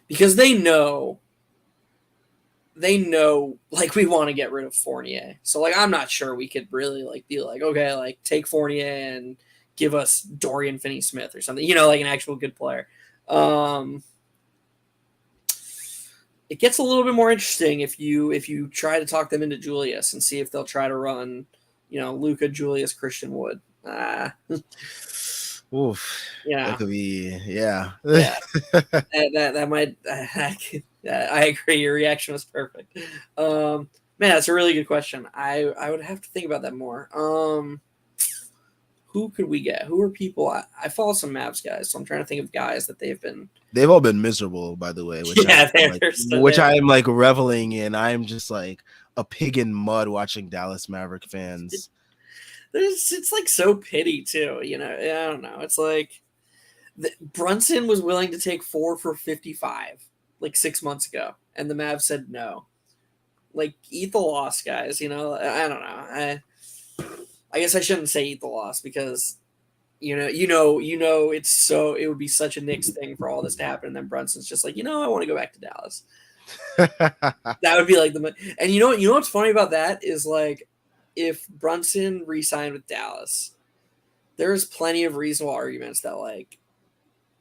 Because they know like we want to get rid of Fournier. So like I'm not sure we could really like be like, okay, like take Fournier and give us Dorian Finney-Smith or something, like an actual good player. It gets a little bit more interesting if you try to talk them into Julius and see if they'll try to run, Luka, Julius, Christian Wood. Oof. Yeah, that could be. Yeah. that might. I agree. Your reaction was perfect. Man, that's a really good question. I would have to think about that more. Who could we get? Who are people? I follow some Mavs guys, so I'm trying to think of guys that they've all been miserable, by the way. Which I am like reveling in. I'm just like a pig in mud watching Dallas Maverick fans. It's like so pity too. I don't know. It's like Brunson was willing to take 4 for 55 like 6 months ago, and the Mavs said no. Like eat the loss, guys. I don't know. I guess I shouldn't say eat the loss because, it would be such a Knicks thing for all this to happen. And then Brunson's just like, I want to go back to Dallas. That would be like and what's funny about that is like, if Brunson re-signed with Dallas, there's plenty of reasonable arguments that like,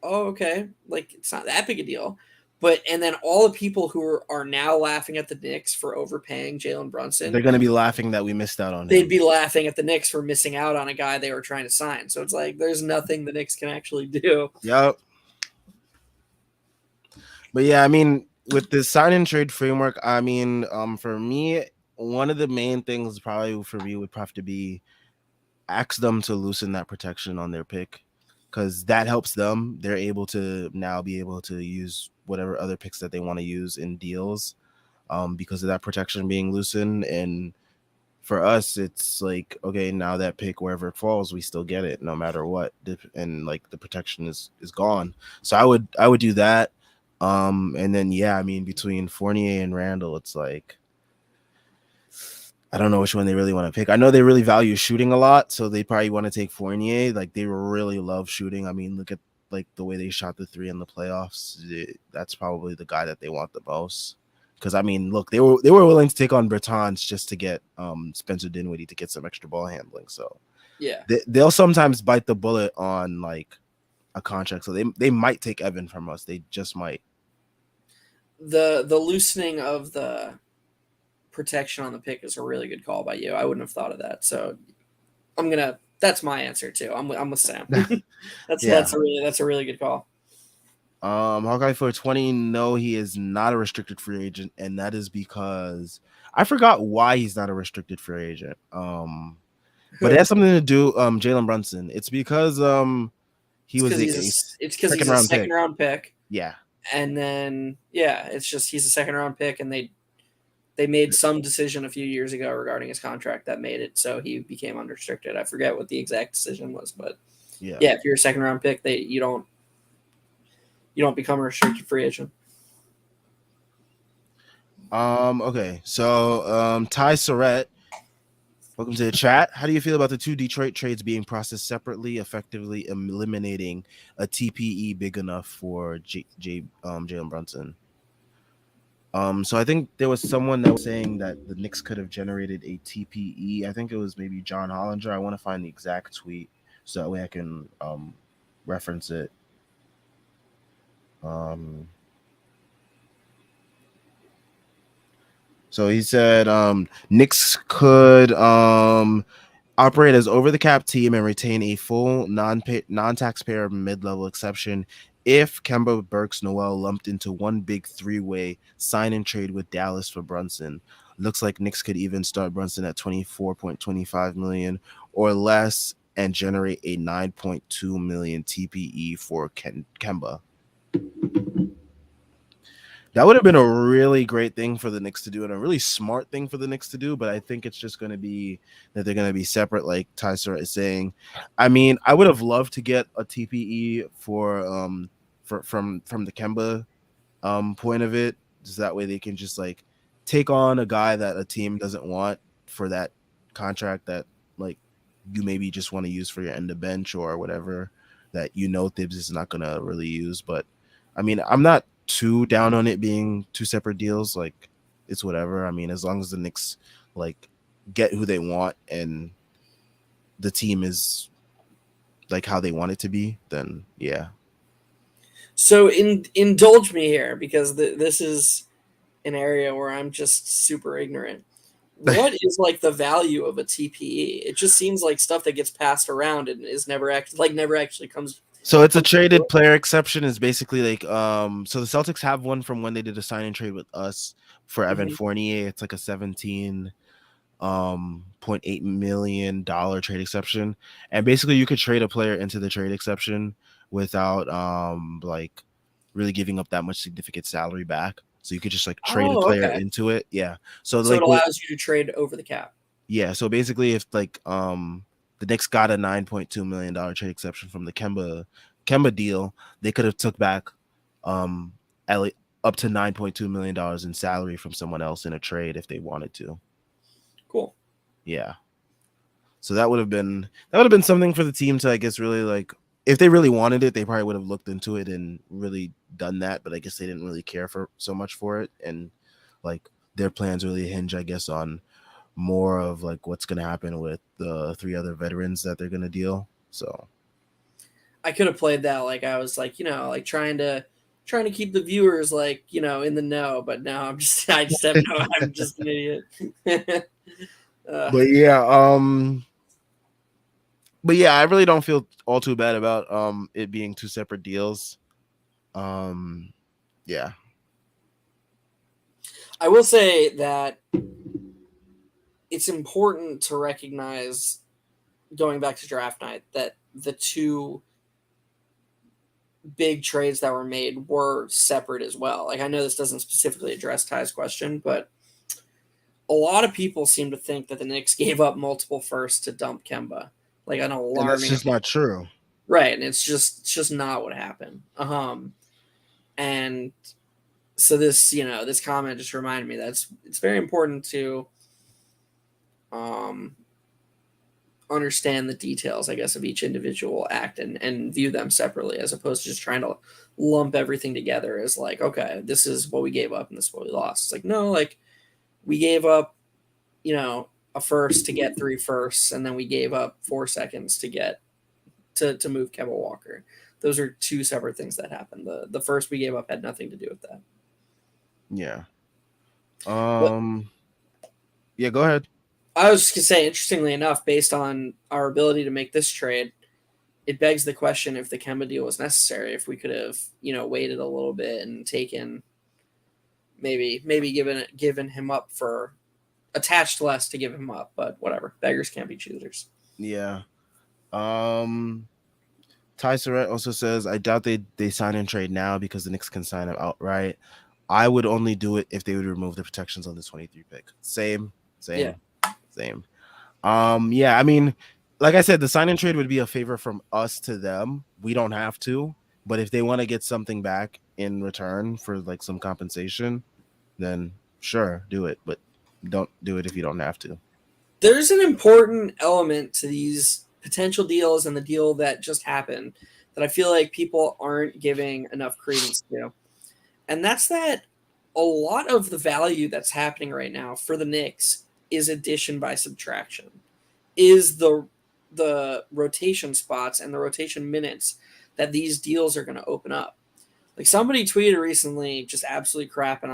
oh, okay, like it's not that big a deal. And then all the people who are now laughing at the Knicks for overpaying Jalen Brunson, they're going to be laughing that we missed out on him. They'd be laughing at the Knicks for missing out on a guy they were trying to sign. So it's like there's nothing the Knicks can actually do. Yep. But yeah, I mean, with the sign and trade framework, I mean, for me, one of the main things probably for me would have to be ask them to loosen that protection on their pick, because that helps them. They're able to now be able to use whatever other picks that they want to use in deals because of that protection being loosened. And for us, it's like, okay, now that pick, wherever it falls, we still get it no matter what, and like the protection is gone. So I would do that. And then yeah, I mean, between Fournier and Randall, it's like I don't know which one they really want to pick. I know they really value shooting a lot, so they probably want to take Fournier. Like they really love shooting. I mean, look at like the way they shot the three in the playoffs. That's probably the guy that they want the most. Because I mean, look, they were willing to take on Bertans just to get Spencer Dinwiddie to get some extra ball handling. So Yeah. they'll sometimes bite the bullet on like a contract. So they might take Evan from us. They just might. The loosening of the protection on the pick is a really good call by you. I wouldn't have thought of that. So that's my answer too. I'm with Sam. that's Yeah. that's a really good call. Hawkeye for 20. No, he is not a restricted free agent, and that is because I forgot why he's not a restricted free agent. But it Who? has something to do. Jalen Brunson. It's because he was a It's because he's second a round second pick. round pick, Yeah. and then yeah, it's just he's a second round pick, and they made some decision a few years ago regarding his contract that made it so he became unrestricted. I forget what the exact decision was, but Yeah. yeah, if you're a second round pick, you don't become a restricted free agent. Okay. So Ty Surratt, welcome to the chat. How do you feel about the two Detroit trades being processed separately, effectively eliminating a TPE big enough for Jalen Brunson? So I think there was someone that was saying that the Knicks could have generated a TPE. I think it was maybe John Hollinger. I want to find the exact tweet so that way I can reference it. Um, so he said Knicks could operate as over the cap team and retain a full non-taxpayer mid-level exception if Kemba Burks Noel lumped into one big three-way sign and trade with Dallas for Brunson. Looks like Knicks could even start Brunson at 24.25 million or less and generate a 9.2 million TPE for Kemba. That would have been a really great thing for the Knicks to do and a really smart thing for the Knicks to do. But I think it's just going to be that they're going to be separate, like Tyser is saying. I mean, I would have loved to get a TPE from the Kemba point of it, just that way they can just like take on a guy that a team doesn't want for that contract that like you maybe just want to use for your end of bench or whatever that Thibs is not gonna really use. But I mean, I'm not too down on it being two separate deals. Like it's whatever. I mean, as long as the Knicks like get who they want and the team is like how they want it to be, then yeah. So indulge me here because this is an area where I'm just super ignorant. What is like the value of a TPE? It just seems like stuff that gets passed around and is never actually So it's a comes to traded fruition. player exception is basically like so the Celtics have one from when they did a sign and trade with us for Evan Mhm. Fournier. It's like a 17 $0.8 million trade exception. And basically you could trade a player into the trade exception without like really giving up that much significant salary back. So you could just like trade a Oh, player okay. into it. Yeah. So So it like with allows you to trade over the cap. yeah, so basically if like the Knicks got a $9.2 million trade exception from the Kemba deal, they could have took back um at least up to $9.2 million in salary from someone else in a trade if they wanted to. Cool. Yeah. So that would have been something for the team to I guess really like if they really wanted it, they probably would have looked into it and really done that, but I guess they didn't really care for so much for it and like their plans really hinge I guess on more of like what's going to happen with the three other veterans that they're going to deal. So, I could have played that like I was like, like trying to keep the viewers like, in the know, but now I just have no I'm just an idiot. uh, but yeah, I really don't feel all too bad about it being two separate deals. Um, yeah. I will say that it's important to recognize going back to draft night that the two big trades that were made were separate as well. Like I know this doesn't specifically address Ty's question, but a lot of people seem to think that the Knicks gave up multiple firsts to dump Kemba, like an And that's alarming just not true. right, and it's just not what happened. And so this this comment just reminded me that it's very important to um understand the details, I guess, of each individual act and view them separately as opposed to just trying to lump everything together as like, okay, this is what we gave up and this is what we lost. It's like, no, like we gave up, a first to get 3 firsts, and then we gave up 4 seconds to get to move Kemba Walker. Those are two separate things that happened. The first we gave up had nothing to do with that. Yeah. But Yeah, go ahead. I was just gonna say, interestingly enough, based on our ability to make this trade, it begs the question if the Kemba deal was necessary, if we could have, waited a little bit and taken maybe given him up for attached less to give him up, but whatever. Beggars can't be choosers. Yeah. Um Ty Surratt also says, I doubt they sign and trade now because the Knicks can sign him outright. I would only do it if they would remove the protections on the 23 pick. Same, Yeah. same, same. Yeah, I mean, like I said, the sign and trade would be a favor from us to them. We don't have to, but if they want to get something back in return for like some compensation, then sure, do it. But don't do it if you don't have to. There's an important element to these potential deals and the deal that just happened that I feel like people aren't giving enough credence to. And that's that a lot of the value that's happening right now for the Knicks is addition by subtraction. Is the rotation spots and the rotation minutes that these deals are going to open up. Like somebody tweeted recently, just absolutely crapping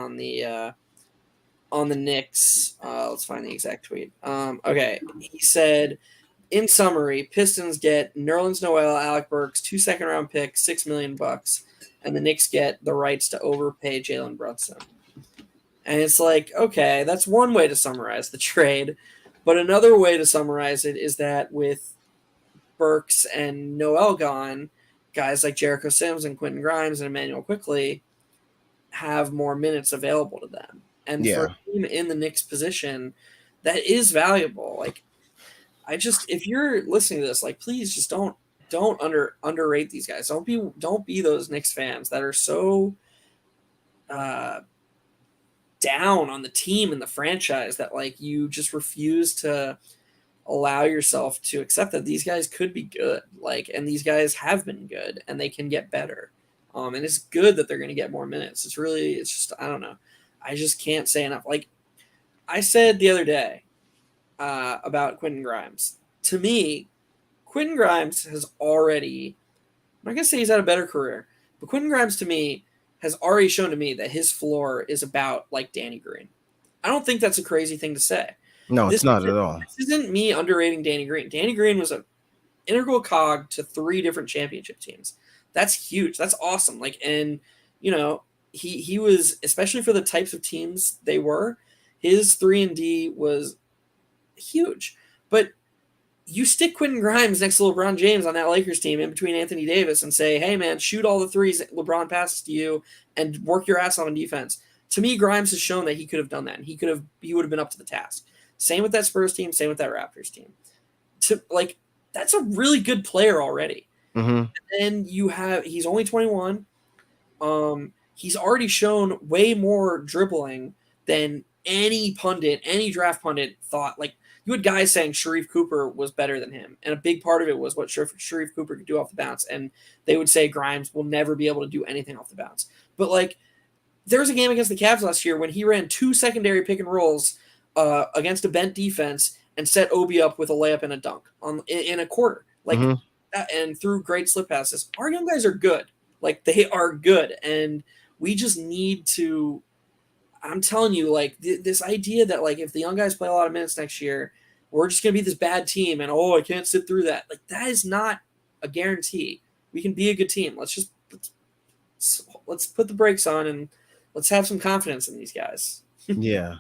on the Knicks. Let's find the exact tweet. Okay, he said, in summary, Pistons get Nerlens Noel, Alec Burks, 2 second-round picks, $6 million, and the Knicks get the rights to overpay Jalen Brunson. And it's like, okay, that's one way to summarize the trade, but another way to summarize it is that with Burks and Noel gone, guys like Jericho Sims and Quentin Grimes and Emmanuel Quickly have more minutes available to them. And for Yeah. a team in the Knicks position, that is valuable. Like, if you're listening to this, like, please just don't underrate these guys. Don't be those Knicks fans that are so uh, down on the team and the franchise that like you just refuse to allow yourself to accept that these guys could be good. Like, and these guys have been good and they can get better. And it's good that they're going to get more minutes. It's just, I don't know. I just can't say enough. Like I said the other day about Quentin Grimes. To me, Quentin Grimes has already, I'm not going to say he's had a better career, but Quentin Grimes to me has already shown to me that his floor is about like Danny Green. I don't think that's a crazy thing to say. No, it's This not isn't, at all. this isn't me underrating Danny Green. Danny Green was an integral cog to 3 different championship teams. That's huge. That's awesome. Like, and he was, especially for the types of teams they were, his 3-and-D was huge. But you stick Quentin Grimes next to LeBron James on that Lakers team in between Anthony Davis and say, hey, man, shoot all the threes LeBron passes to you and work your ass off on defense. To me, Grimes has shown that he could have done that, and he would have been up to the task. Same with that Spurs team, same with that Raptors team. That's a really good player already. Mm-hmm. And he's only 21. He's already shown way more dribbling than any draft pundit thought. Like, you had guys saying Sharif Cooper was better than him, and a big part of it was what Sharif Cooper could do off the bounce, and they would say Grimes will never be able to do anything off the bounce. But like, there was a game against the Cavs last year when he ran 2 secondary pick and rolls against a bent defense and set Obi up with a layup and a dunk in a quarter, like that, and threw great slip passes. Our young guys are good, like they are good, and we just need to. I'm telling you, like this idea that like if the young guys play a lot of minutes next year, we're just gonna be this bad team, and I can't sit through that. Like that is not a guarantee. We can be a good team. Let's put the brakes on and let's have some confidence in these guys. Yeah.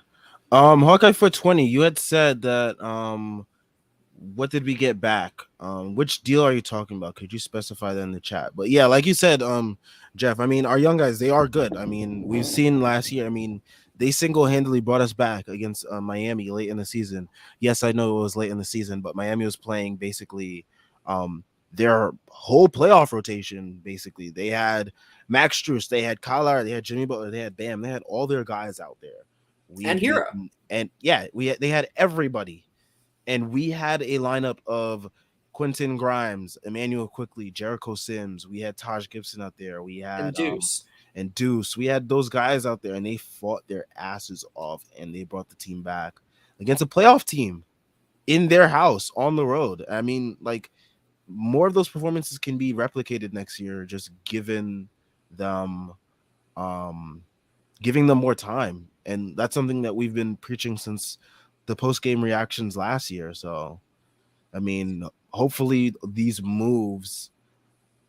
Hawkeye for 20, you had said that what did we get back? Which deal are you talking about? Could you specify that in the chat? But yeah, like you said, Jeff, I mean, our young guys, they are good. I mean, we've seen last year, I mean, They single-handedly brought us back against Miami late in the season. Yes, I know it was late in the season, but Miami was playing basically um, their whole playoff rotation. Basically, they had Max Struess, they had Kyler, they had Jimmy Butler, they had Bam, they had all their guys out there. We And beat Hero. and yeah, they had everybody, and we had a lineup of Quentin Grimes, Emmanuel Quickly, Jericho Sims. We had Taj Gibson out there. We And had Deuce. and Deuce. We had those guys out there, and they fought their asses off, and they brought the team back against a playoff team in their house on the road. I mean, like, more of those performances can be replicated next year, just them, um, giving them more time, and that's something that we've been preaching since the post game reactions last year. So, I mean, hopefully these moves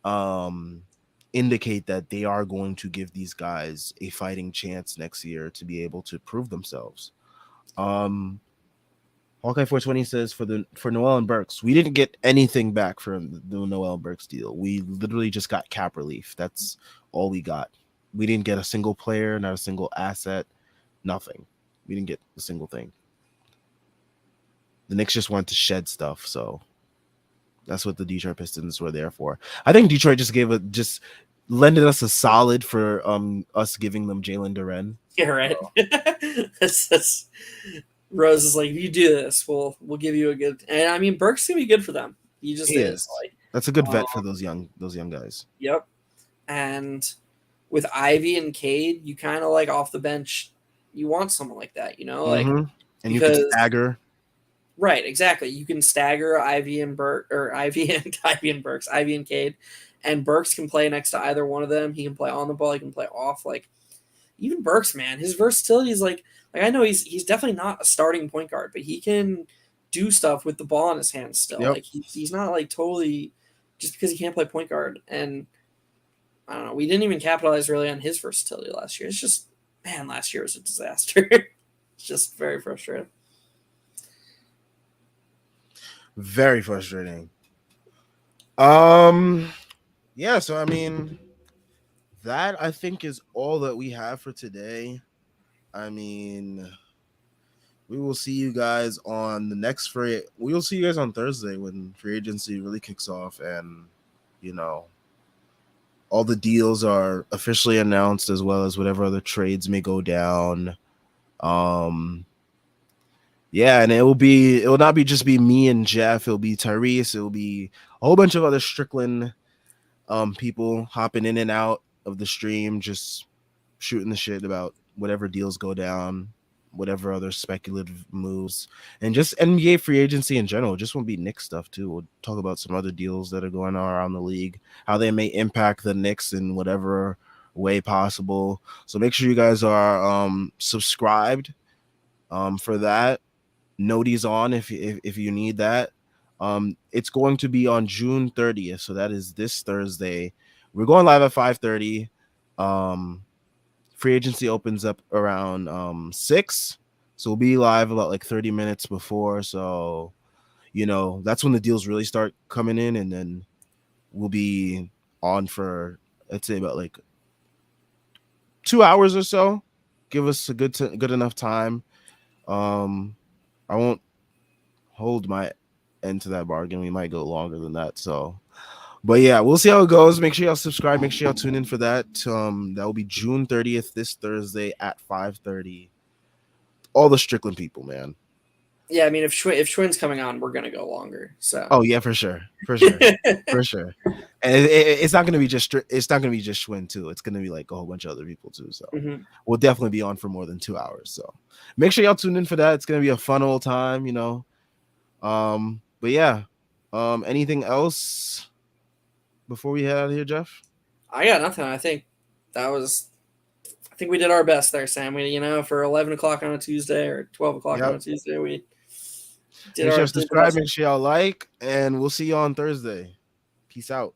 um indicate that they are going to give these guys a fighting chance next year to be able to prove themselves. Um Hawkeye 420 says for Noel and Burks, we didn't get anything back from the Noel and Burks deal. We literally just got cap relief. That's all we got. We didn't get a single player, not a single asset, nothing. We didn't get a single thing. The Knicks just wanted to shed stuff, so that's what the Detroit Pistons were there for. I think Detroit just lended us a solid for us giving them Jalen Duren. Yeah, right. That's Rose is like, if you do this, we'll give you a good. And I mean, Burke's gonna be good for them. He just He is. is. Like, That's a good um, vet for those young guys. yep. And with Ivy and Cade, you kind of like off the bench. You want someone like that, like Mm-hmm. And you could because stagger. right, exactly. You can stagger Ivy and Burke or Ivy and Ivy and Burks, Ivy and Cade, and Burks can play next to either one of them. He can play on the ball. He can play off. Like even Burks, man, his versatility is like I know he's definitely not a starting point guard, but he can do stuff with the ball in his hands still. Yep. Like he's not like totally just because he can't play point guard. And I don't know, we didn't even capitalize really on his versatility last year. It's just man, last year was a disaster. It's just very frustrating. Very frustrating. Um yeah, so I mean that I think is all that we have for today. I mean, we will see you guys on the next free. We will see you guys on Thursday when free agency really kicks off, and you know all the deals are officially announced, as well as whatever other trades may go down. Um, yeah, and it will not be just be me and Jeff. It'll be Tyrese. It'll be a whole bunch of other Strickland people hopping in and out of the stream, just shooting the shit about whatever deals go down, whatever other speculative moves, and just NBA free agency in general. Just won't be Knicks stuff too. We'll talk about some other deals that are going on around the league, how they may impact the Knicks in whatever way possible. So make sure you guys are subscribed for that. Noties on if you need that. It's going to be on June 30th, so that is this Thursday. We're going live at 5:30. Free agency opens up around 6, so we'll be live about like 30 minutes before. So that's when the deals really start coming in, and then we'll be on for, I'd say, about like 2 hours or so. Give us a good enough time. I won't hold my end to that bargain. We might go longer than that. So, but yeah, we'll see how it goes. Make sure y'all subscribe. Make sure y'all tune in for that. That will be June 30th, this Thursday at 5:30. All the Strickland people, man. Yeah, I mean, if Schwinn's coming on, we're gonna go longer. So. Oh yeah, for sure, for sure, for sure. And it's not gonna be just Schwinn too. It's gonna be like a whole bunch of other people too. So Mm-hmm. we'll definitely be on for more than 2 hours. So make sure y'all tune in for that. It's gonna be a fun old time, But yeah, anything else before we head out of here, Jeff? I got nothing. I think that was. I think we did our best there, Sam. For 11 o'clock on a Tuesday or 12 o'clock on Yep. a Tuesday, we did Make sure our y'all did the subscribe. best. Make sure y'all like, and we'll see you on Thursday. Peace out.